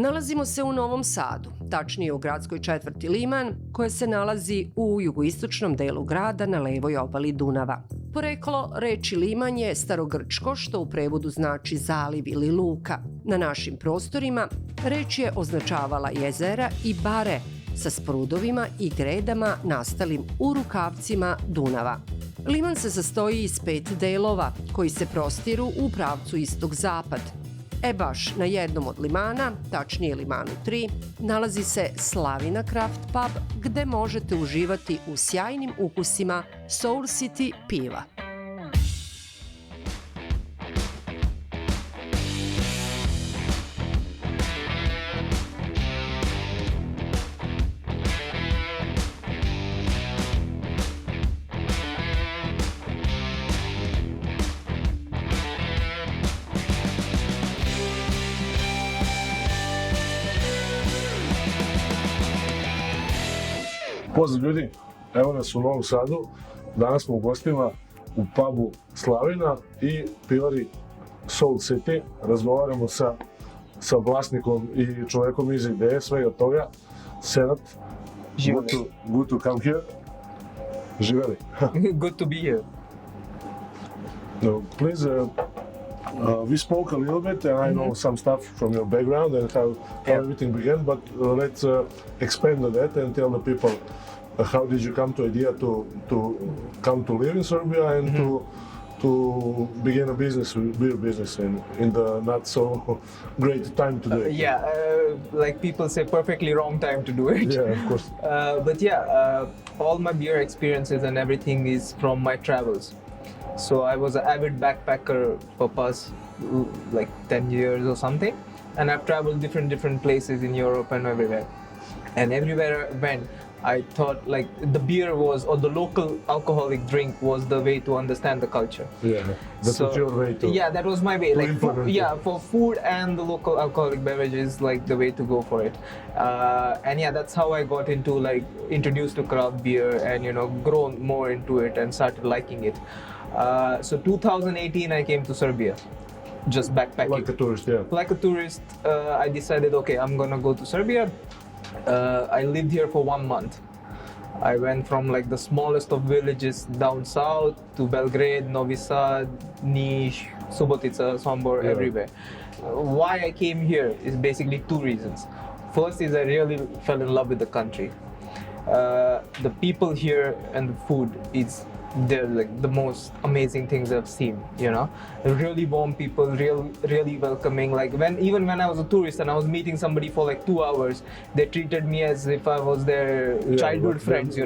Nalazimo se u Novom Sadu, tačnije u gradskoj četvrti Liman, koja se nalazi u jugoistočnom delu grada na levoj obali Dunava. Poreklo reči Liman je starogrčko, što u prevodu znači zaliv ili luka. Na našim prostorima reč je označavala jezera i bare sa sprudovima i gredama nastalim u rukavcima Dunava. Liman se sastoji iz 5 delova koji se prostiru u pravcu istog-zapad. Baš na jednom od limana, tačnije Limanu 3, nalazi se Slavina Craft Pub gde možete uživati u sjajnim ukusima Soul City piva. Pozdrav ljudi, evo nas u Novom Sadu, danas smo u gostima u pubu Slavina i pivari Soul City. Razgovaramo sa vlasnikom i čovekom iz ideje, svega toga. Senat, good to come here. Živeli. Good to be here. No, please, we spoke a little bit and I know some stuff from your background and how everything began, but let's expand on that and tell the people how did you come to idea to come to live in Serbia and to begin a business, beer business in the not so great time to do it. Like people say, perfectly wrong time to do it. Yeah, of course. All my beer experiences and everything is from my travels. So I was an avid backpacker for past like 10 years or something, and I've traveled different places in Europe and everywhere. And everywhere I went, I thought like the beer was, or the local alcoholic drink was the way to understand the culture. Yeah, that's what your way to. Yeah, that was my way. Like for food and the local alcoholic beverages, like the way to go for it. That's how I got into like introduced to craft beer and grown more into it and started liking it. So 2018 I came to Serbia, just backpacking. Like a tourist, yeah. Like a tourist, I decided, okay, I'm gonna go to Serbia. I lived here for 1 month. I went from like the smallest of villages down south to Belgrade, Novi Sad, Niš, Subotica, Sombor, everywhere. Why I came here is basically 2 reasons. First is I really fell in love with the country. The people here and the food is they're like the most amazing things I've seen, really warm people, really welcoming. Like even when I was a tourist and I was meeting somebody for like 2 hours, they treated me as if I was their childhood friends,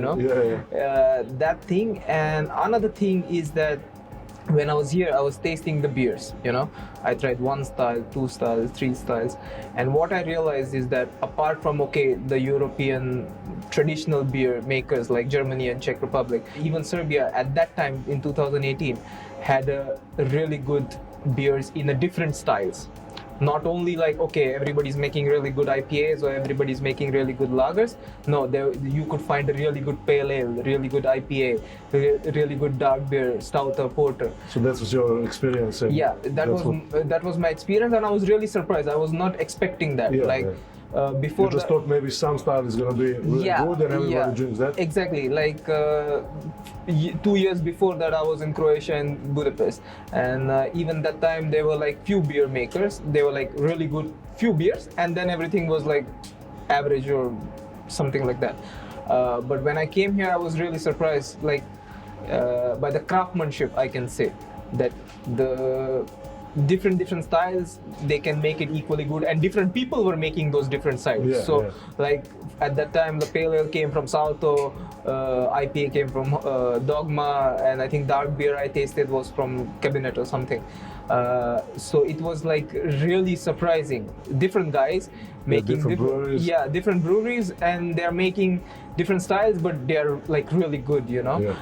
that thing. And another thing is that when I was here, I was tasting the beers, I tried 1 style, 2 styles, 3 styles. And what I realized is that apart from, the European traditional beer makers like Germany and Czech Republic, even Serbia at that time in 2018 had a really good beers in a different styles. Not only like, everybody's making really good IPAs or everybody's making really good lagers. No, you could find a really good pale ale, really good IPA, really good dark beer, stout or porter. So that was your experience? That was my experience, and I was really surprised. I was not expecting that. Before you just thought maybe some style is going to be really good and everybody drinks that? Exactly. Like 2 years before that, I was in Croatia and Budapest, and even that time there were like few beer makers. They were like really good few beers, and then everything was like average or something like that. But when I came here, I was really surprised, like by the craftsmanship. I can say that the different styles, they can make it equally good, and different people were making those different styles. Like at that time the pale ale came from Salto, IPA came from Dogma, and I think dark beer I tasted was from Cabinet or something. So it was like really surprising. Different guys making different breweries, and they're making different styles, but they're like really good,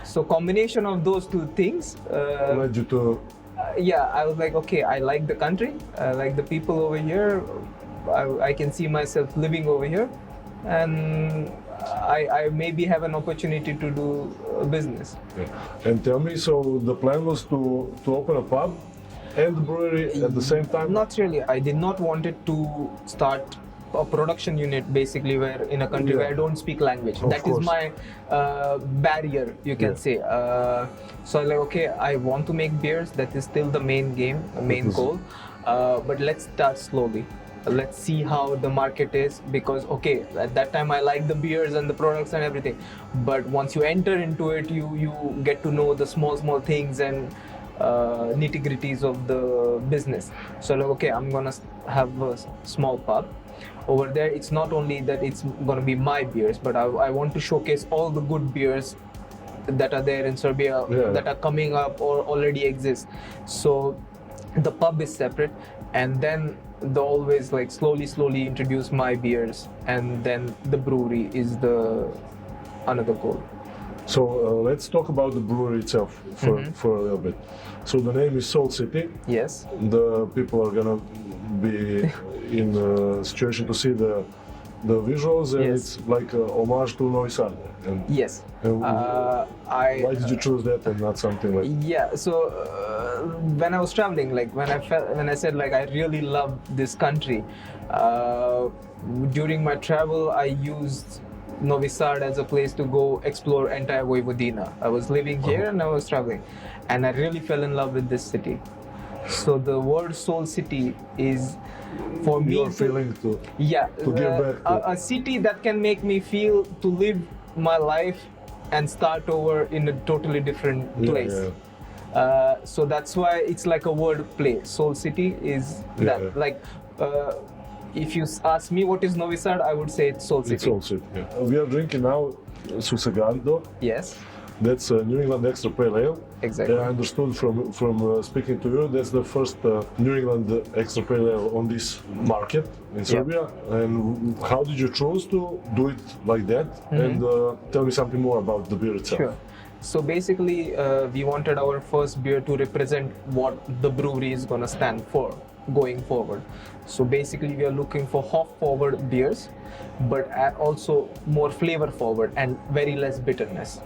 So combination of those 2 things led you to I was like, I like the country, I like the people over here, I can see myself living over here, and I maybe have an opportunity to do a business. And tell me, so the plan was to open a pub and the brewery at the same time? Not really. I did not want it to start a production unit basically where in a country where I don't speak language. Of That course. is my barrier, you can say. So like, okay, I want to make beers. That is still the main goal. But let's start slowly. Let's see how the market is, because okay, at that time I like the beers and the products and everything, but once you enter into it, you get to know the small things and nitty-gritties of the business. So like, okay, I'm gonna have a small pub over there. It's not only that it's gonna be my beers, but I want to showcase all the good beers that are there in Serbia, that are coming up or already exist. So the pub is separate, and then they always like slowly introduce my beers, and then the brewery is the another goal. So let's talk about the brewery itself for a little bit. So the name is Soul City. Yes. The people are gonna be in a situation to see the visuals, and it's like a homage to Novi Sad. And, yes. And why did you choose that and not something like? Yeah. So when I was traveling, like when I said like I really love this country, during my travel I used Novi Sad as a place to go explore entire Vojvodina. I was living here and I was traveling, and I really fell in love with this city. So the word Soul City is for me Your feeling to give back a city that can make me feel to live my life and start over in a totally different place. So that's why it's like a word play. Soul City is that. Like if you ask me what is Novi Sad, I would say it's Soul City. It's Soul City. Yeah. We are drinking now Susegarido. Yes. That's New England Extra Pale Ale. Exactly. I understood from speaking to you, that's the first New England Extra Pale Ale on this market in Serbia. And how did you choose to do it like that? And tell me something more about the beer itself. Sure. So basically, we wanted our first beer to represent what the brewery is going to stand for going forward. So basically, we are looking for hop-forward beers, but also more flavor-forward and very less bitterness.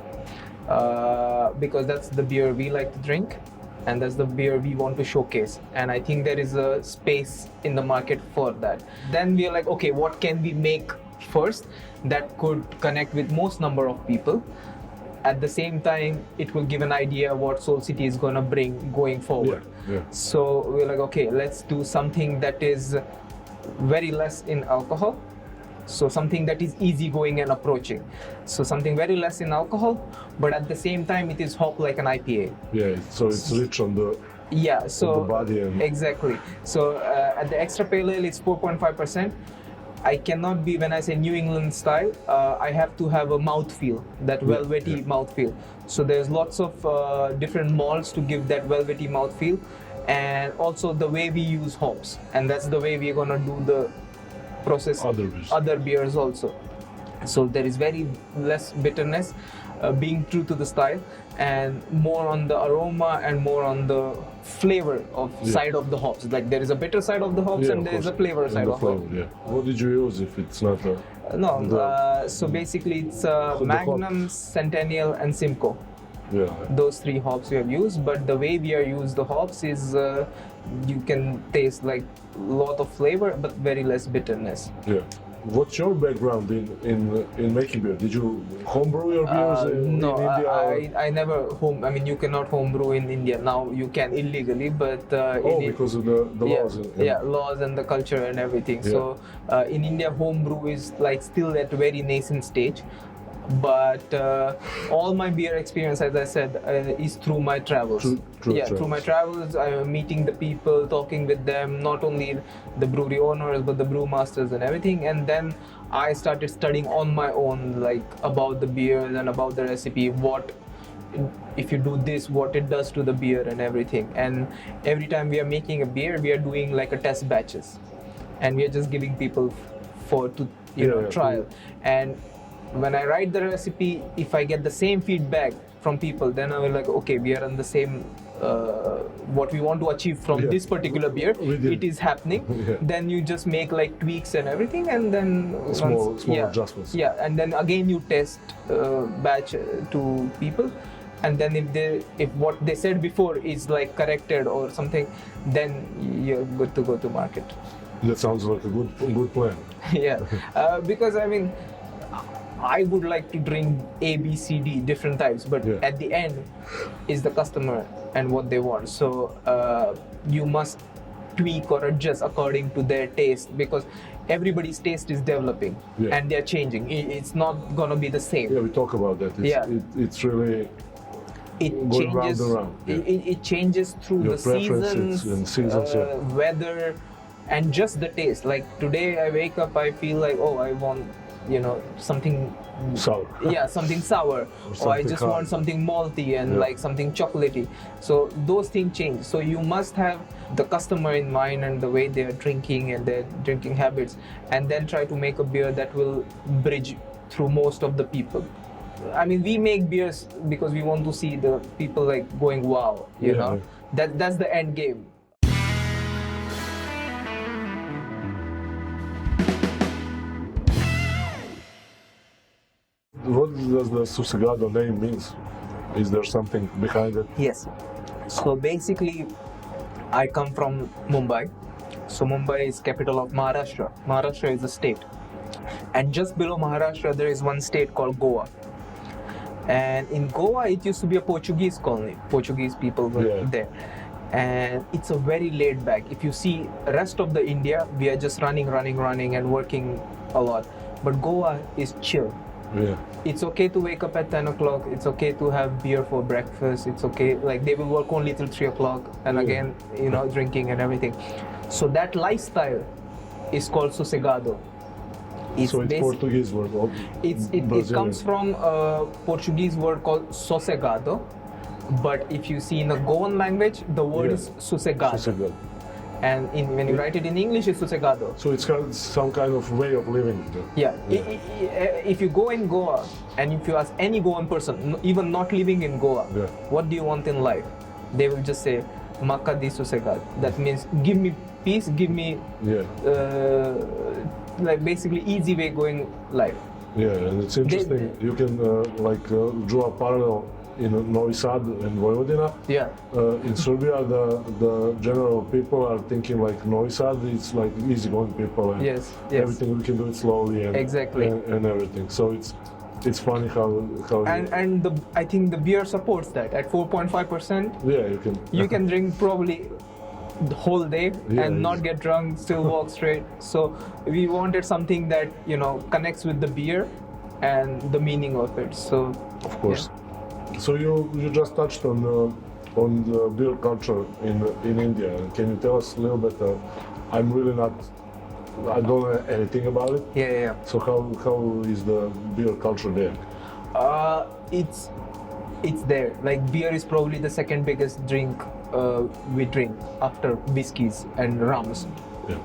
Because that's the beer we like to drink, and that's the beer we want to showcase, and I think there is a space in the market for that. Then we are like, okay, what can we make first that could connect with most number of people? At the same time, it will give an idea what Soul City is gonna bring going forward. So we're like, okay, let's do something that is very less in alcohol. So something that is easygoing and approaching. So something very less in alcohol, but at the same time it is hop like an IPA. Yeah, so it's rich on the so on the body and exactly. So at the Extra Pale Ale it's 4.5%. I cannot be, when I say New England style, I have to have a mouthfeel, that velvety mouthfeel. So there's lots of different malts to give that velvety mouthfeel, and also the way we use hops, and that's the way we're gonna do the process other beers also. So there is very less bitterness, being true to the style, and more on the aroma and more on the flavor of side of the hops. Like there is a bitter side of the hops and there is a flavor side of hops. What did you use if it's not a... So basically it's Magnum, Centennial and Simcoe. Those three hops we have used, but the way we are used the hops is you can taste like lot of flavor but very less bitterness. What's your background in making beer? Did you homebrew your beers in India? I never I mean, you cannot homebrew in India. Now you can illegally, but because of the laws. Laws and the culture and everything. So in India, homebrew is like still at a very nascent stage. But all my beer experience, as I said, is through my travels. Through my travels, I'm meeting the people, talking with them, not only the brewery owners but the brewmasters and everything. And then I started studying on my own, like about the beers and about the recipe, what if you do this, what it does to the beer and everything. And every time we are making a beer, we are doing like a test batches, and we are just giving people to trial. And when I write the recipe, if I get the same feedback from people, then I will like, okay, we are on the same, what we want to achieve from this particular beer, it is happening. Then you just make like tweaks and everything, and then small adjustments. And then again you test batch to people, and then if what they said before is like corrected or something, then you're good to go to market. That sounds like a good plan. Yeah, because I mean, I would like to drink A, B, C, D, different types, but Yeah. at the end is the customer and what they want. So you must tweak or adjust according to their taste, because everybody's taste is developing Yeah. and they're changing. It's not gonna be the same. Yeah, we talk about that. It's really It going changes. round and round, yeah. It changes through Your the preferences seasons, and seasons, yeah. weather, and just the taste. Like today, I wake up, I feel like, oh, I want, something sour. yeah, something sour, or I something just hard. want something malty and Yeah. like something chocolatey. So those things change. So you must have the customer in mind and the way they are drinking and their drinking habits, and then try to make a beer that will bridge through most of the people. I mean, we make beers because we want to see the people like going wow, you Yeah. know. That's the end game. What does the Susegado name means? Is there something behind it? Yes. So basically, I come from Mumbai. So Mumbai is capital of Maharashtra. Maharashtra is a state. And just below Maharashtra, there is one state called Goa. And in Goa, it used to be a Portuguese colony. Portuguese people were Yeah. there. And it's a very laid back. If you see rest of the India, we are just running and working a lot. But Goa is chill. Yeah. It's okay to wake up at 10 o'clock. It's okay to have beer for breakfast. It's okay. Like they will work only till 3 o'clock and Yeah. again, drinking and everything. So that lifestyle is called Sossegado. So it's basi- Portuguese word. Or It Brazilian. comes from a Portuguese word called Sossegado. But if you see in the Goan language, the word Yeah. is Sossegado. Susegado. And when you write it in English, it's Sossegado. So it's some kind of way of living. Yeah. If you go in Goa and if you ask any Goan person, even not living in Goa, Yeah. what do you want in life? They will just say, Maka di Sossegado. That means give me peace, give me Yeah. like basically easy way going life. Yeah, and it's interesting. You can draw a parallel in Novi Sad and Vojvodina. Yeah. In Serbia, the general people are thinking like Novi Sad. It's like easygoing people. And Yes. Everything we can do it slowly and Exactly. and everything. So it's funny how And I think the beer supports that at 4.5%. yeah, You can drink probably the whole day Yeah, and not it's- get drunk, still walk straight. So we wanted something that connects with the beer and the meaning of it. So of course. So you just touched on the beer culture in India. Can you tell us a little bit? I'm really not. I don't know anything about it. yeah. So how is the beer culture there? It's there. Like beer is probably the second biggest drink we drink after whiskeys and rums. Yeah.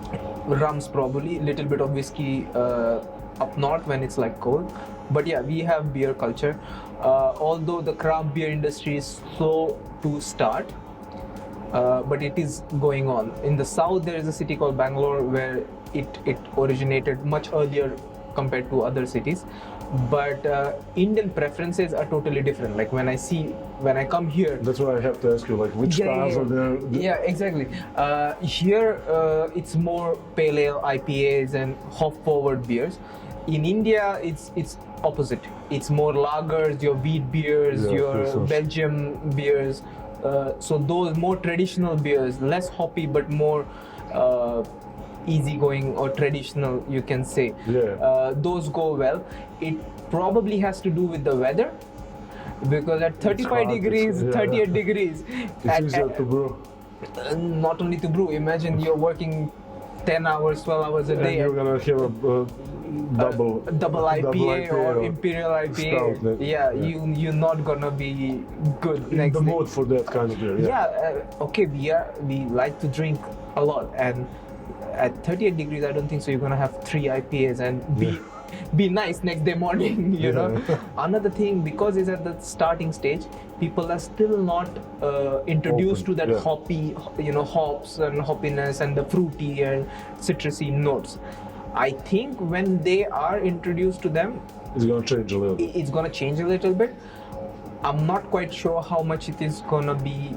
Rums probably, little bit of whiskey up north when it's like cold. But yeah, we have beer culture. Although the craft beer industry is slow to start, but it is going on. In the south, there is a city called Bangalore where it originated much earlier compared to other cities. But Indian preferences are totally different. Like when I come here, That's why I have to ask you, like, which styles are there? yeah, exactly. Here, it's more pale ale, IPAs, and hop-forward beers. In India, it's opposite. It's more lagers, your wheat beers, Yeah, your for sure. Belgium beers. So those more traditional beers, less hoppy but more easygoing or traditional, you can say. Yeah. Those go well. It probably has to do with the weather, because at 35 hot, degrees, yeah. 38 degrees, It's easier to brew. not only to brew. Imagine you're working 10 hours, 12 hours a And day. you're gonna have a double IPA or Imperial IPA. stout, Yeah, you're not gonna be good in next the day. mood for that kind of beer. Yeah, okay, we like to drink a lot, and at 38 degrees, I don't think so. You're gonna have 3 IPAs and be nice next day morning. You know. Another thing, because it's at the starting stage, people are still not introduced Open, to that yeah. hoppy, hops and hoppiness and the fruity and citrusy notes. I think when they are introduced to them, It's gonna change a little bit. it's gonna change a little bit. I'm not quite sure how much it is gonna be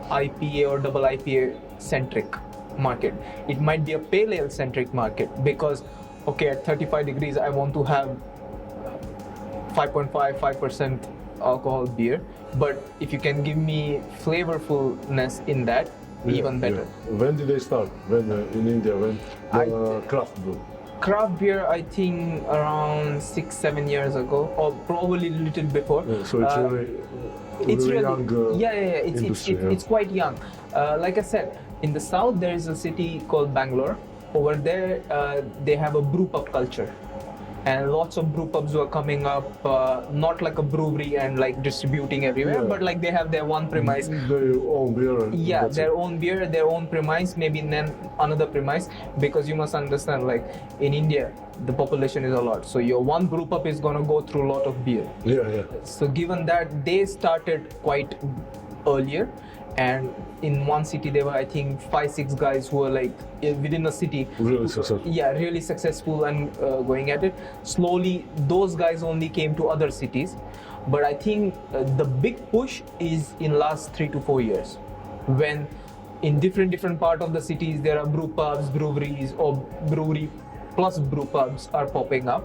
IPA or double IPA centric. market. It might be a pale ale centric market because, okay, at 35 degrees, I want to have 5.5% alcohol beer. But if you can give me flavorfulness in that, even better. Yeah. When did they start? When in India? When craft brew? Craft beer, I think around 6-7 years ago, or probably a little before. Yeah, so it's really young. It's quite young. Like I said, in the south there is a city called Bangalore. Over there, they have a brew pub culture, and lots of brew pubs were coming up. Not like a brewery and like distributing everywhere, but like they have their one premise. Their own beer. Yeah, their own beer, their own premise, maybe then another premise. Because you must understand, like in India, the population is a lot. So your one brew pub is gonna go through a lot of beer. Yeah. So given that they started quite earlier, and in one city there were I think 5-6 guys who were like within a city really successful. Yeah, really successful and going at it. Slowly those guys only came to other cities, but I think the big push is in last 3 to 4 years, when in different part of the cities there are brew pubs, breweries, or brewery plus brew pubs are popping up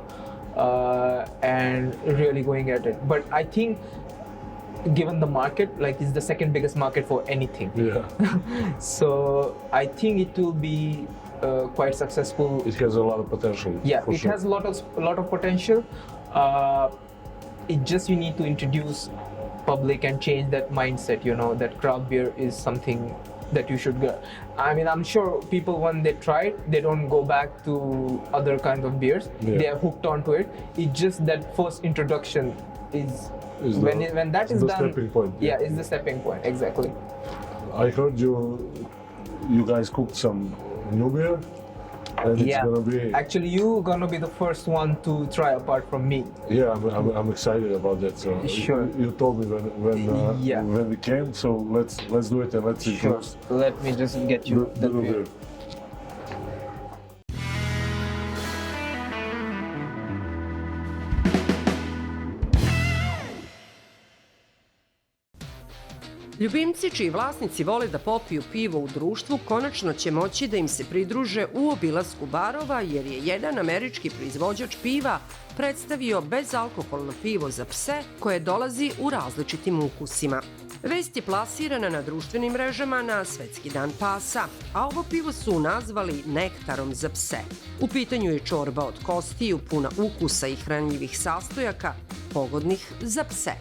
and really going at it. But I think given the market, like it's the second biggest market for anything. Yeah. So I think it will be quite successful. It has a lot of potential. Yeah, it has a lot of potential. It just you need to introduce public and change that mindset. You know that craft beer is something that you should get. I mean, I'm sure people when they try it, they don't go back to other kinds of beers. Yeah. They are hooked onto it. It's just that first introduction is when that is the done. Stepping point. Yeah, it's the stepping point, exactly. I heard you guys cooked some new beer, and it's gonna be. Actually, you're gonna be the first one to try apart from me. Yeah, I'm excited about that. So sure. You told me when we came, so let's do it and let's see. Sure. Let me just get you the beer. Ljubimci čiji vlasnici vole da popiju pivo u društvu konačno će moći da im se pridruže u obilasku barova, jer je jedan američki proizvođač piva predstavio bezalkoholno pivo za pse koje dolazi u različitim ukusima. Vest je plasirana na društvenim mrežama na Svetski dan pasa, a ovo pivo su nazvali nektarom za pse. U pitanju je čorba od kostiju puna ukusa i hranljivih sastojaka pogodnih za pse.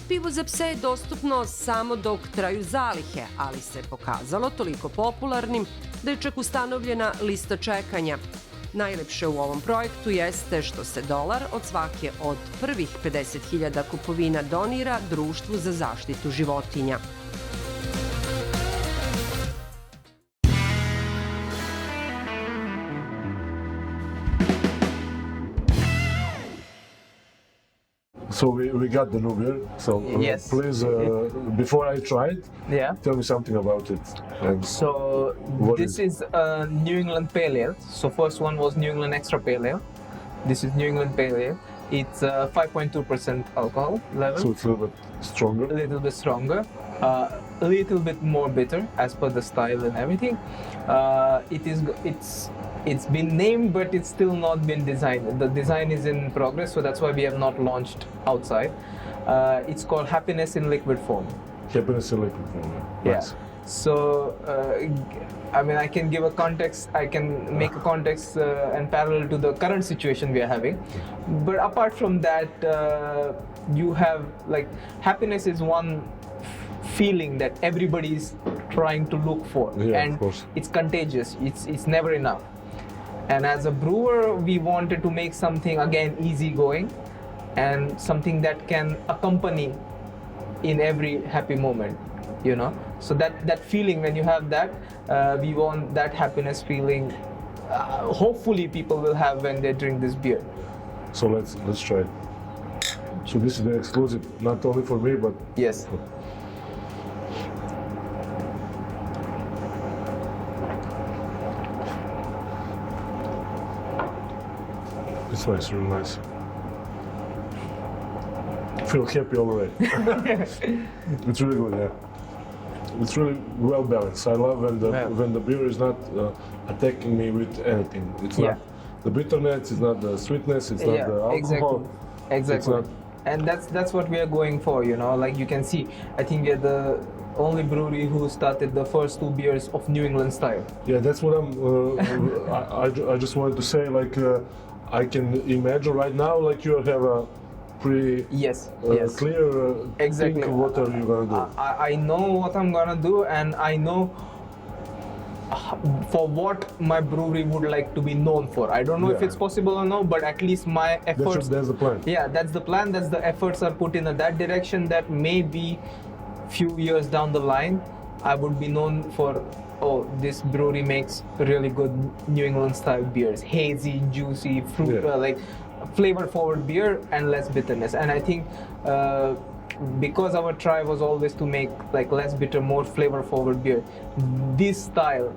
Pivo za pse je dostupno samo dok traju zalihe, ali se pokazalo toliko popularnim da je čak ustanovljena lista čekanja. Najlepše u ovom projektu jeste što se dolar od svake od prvih 50.000 kupovina donira Društvu za zaštitu životinja. So we got the new beer. So yes. Please, before I try it, tell me something about it. So this is a New England Pale Ale. So first one was New England Extra Pale Ale. This is New England Pale Ale. It's 5.2% alcohol level. So it's a little bit stronger. A little bit stronger. A little bit more bitter as per the style and everything. It's been named, but it's still not been designed. The design is in progress, so that's why we have not launched outside. It's called Happiness in Liquid Form. Happiness in Liquid Form. Yeah. Nice. So, I mean, I can give a context. I can make a context and parallel to the current situation we are having. But apart from that, you have like happiness is one feeling that everybody is trying to look for, and it's contagious. It's never enough. And as a brewer, we wanted to make something again easygoing and something that can accompany in every happy moment, you know. So that feeling, when you have that, we want that happiness feeling. Hopefully, people will have when they drink this beer. So let's try it. So this is the exclusive, not only for me, but yes. It's nice, really nice. I feel happy already. It's really good, yeah. it's really well balanced. I love Yeah. when the beer is not attacking me with anything. It's Yeah. not the bitterness, it's not the sweetness, it's not Yeah, the alcohol. exactly. It's not. And that's what we are going for, you know. Like you can see, I think we are the only brewery who started the first 2 beers of New England style. Yeah, that's what I'm. I just wanted to say, like, I can imagine right now, like you have a pretty Yes. clear Exactly. think what are you gonna do. I know what I'm gonna do, and I know for what my brewery would like to be known for. I don't know if Yeah. it's possible or no, but at least my efforts. That's the plan. Yeah, that's the plan. That's the efforts are put in that direction. That maybe few years down the line, I would be known for, oh, this brewery makes really good New England style beers, hazy, juicy, fruit, Yeah. like flavor-forward beer and less bitterness. And I think because our try was always to make like less bitter, more flavor-forward beer, this style,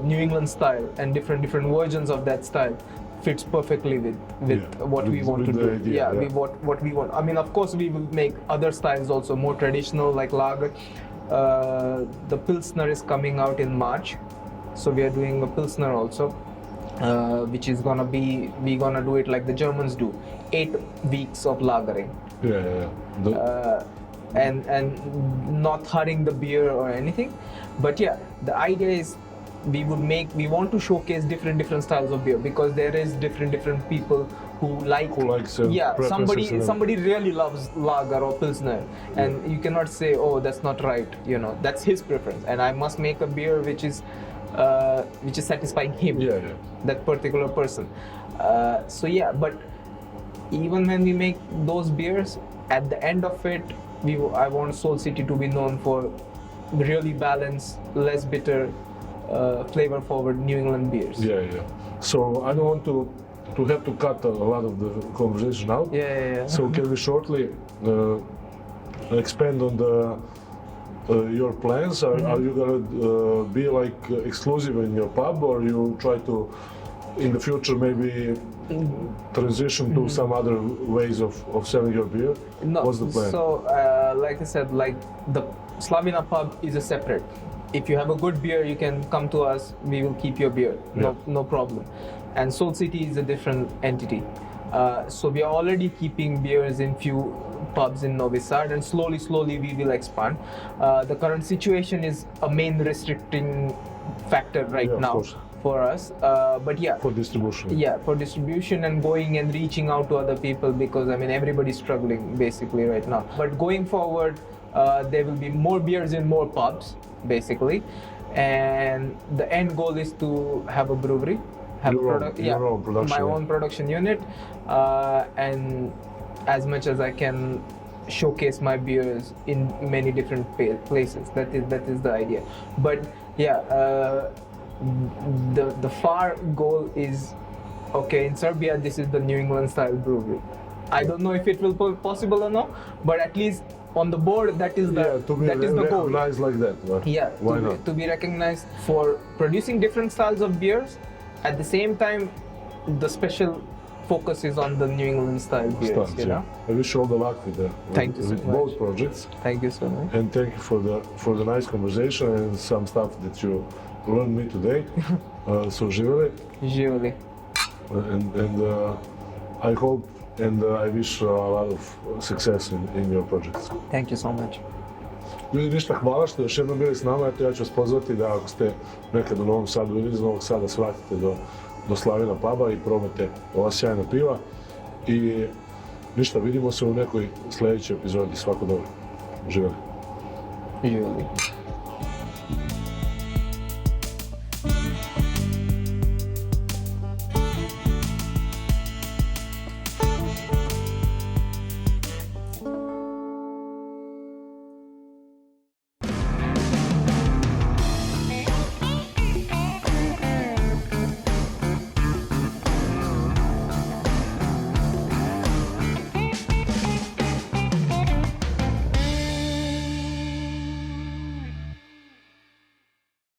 New England style, and different versions of that style fits perfectly with Yeah, what we with- want to with do. the idea, yeah. What we want. I mean, of course, we will make other styles also, more traditional, like lager. The Pilsner is coming out in March, so we are doing a Pilsner also, which is gonna be, we're gonna do it like the Germans do, 8 weeks of lagering, Yeah. and not hurrying the beer or anything. But yeah, the idea is we want to showcase different styles of beer, because there is different people who likes preferences, somebody really loves lager or pilsner, and you cannot say, oh, that's not right, you know, that's his preference, and I must make a beer which is satisfying him, that particular person. So yeah, but even when we make those beers, at the end of it, I want Soul City to be known for really balanced, less bitter, flavor-forward New England beers. Yeah. So I don't want to have to cut a lot of the conversation out. Yeah. So can we shortly expand on your plans? Are you gonna be like exclusive in your pub, or you try to, in the future, maybe transition to some other ways of selling your beer? No, What's the plan? so like I said, like the Slavina pub is a separate. If you have a good beer, you can come to us, we will keep your beer, no problem. And Soul City is a different entity. So we are already keeping beers in few pubs in Novi Sad, and slowly we will expand. The current situation is a main restricting factor right Of now course. for us. But yeah, For distribution. yeah, for distribution and going and reaching out to other people, because I mean everybody's struggling basically right now. But going forward, there will be more beers in more pubs basically, and the end goal is to have a brewery, have Your a own production, my yeah. own production unit, and as much as I can showcase my beers in many different places. That is the idea. But yeah, the far goal is, okay, in Serbia this is the New England style brewery. I don't know if it will be possible or not, but at least on the board that is the to be that is the goal. recognized like that. Yeah, Why not? to be recognized for producing different styles of beers. At the same time, the special focus is on the New England style beers. Stars, You know. I wish you all the luck with Thank you so with much. both projects, Thank you so much. and thank you for the nice conversation and some stuff that you learned me today. So živjeli, Usually. and I hope and I wish a lot of success in your projects. Thank you so much. Ljudi, ništa, hvala što još jednom bili s nama. Eto, ja ću vas pozvati da ako ste nekad u Novom Sadu ili iz Novog Sada, svratite do Slavina puba i probate ova sjajna piva. I ništa, vidimo se u nekoj sljedećoj epizodi. Svako dobro. Živjeli. Usually.